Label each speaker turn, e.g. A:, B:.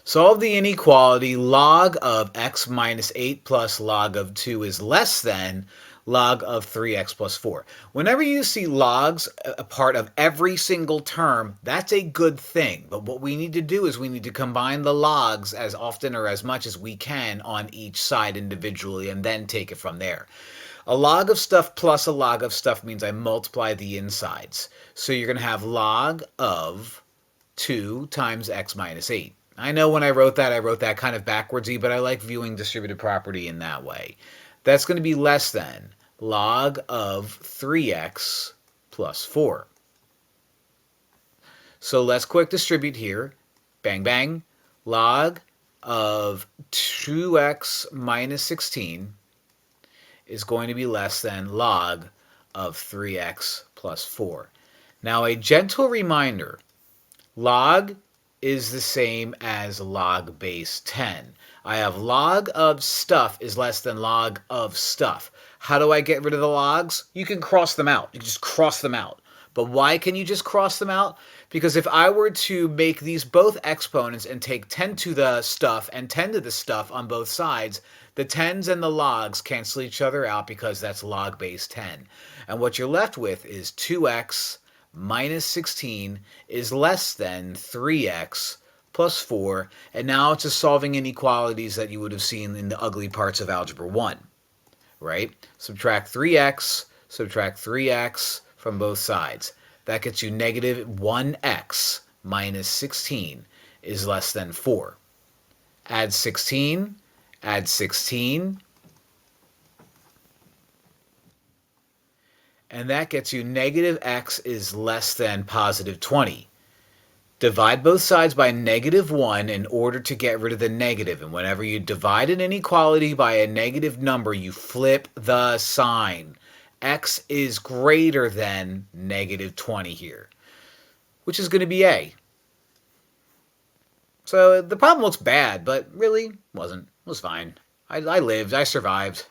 A: Solve the inequality log of x minus 8 plus log of 2 is less than log of 3x plus 4. Whenever you see logs a part of every single term, that's a good thing. But what we need to do is we need to combine the logs as often or as much as we can on each side individually and then take it from there. A log of stuff plus a log of stuff means I multiply the insides. So you're going to have log of 2 times x minus 8. I know when I wrote that kind of backwardsy, but I like viewing distributive property in that way. That's going to be less than log of 3x plus 4. So let's quick distribute here. Bang, bang. Log of 2x minus 16 is going to be less than log of 3x plus 4. Now a gentle reminder, log is the same as log base 10. I have log of stuff is less than log of stuff. How do I get rid of the logs? You can cross them out. You can just cross them out. But why can you just cross them out? Because if I were to make these both exponents and take 10 to the stuff and 10 to the stuff on both sides, the 10s and the logs cancel each other out because that's log base 10. And what you're left with is 2x minus 16 is less than 3x plus 4, and now it's just solving inequalities that you would have seen in the ugly parts of Algebra 1, right? Subtract 3x from both sides. That gets you negative 1x minus 16 is less than 4. Add 16, and that gets you negative x is less than positive 20. Divide both sides by negative 1 in order to get rid of the negative. And whenever you divide an inequality by a negative number, you flip the sign. X is greater than negative 20 here, which is going to be A. So the problem looks bad, but really wasn't. It was fine. I lived. I survived.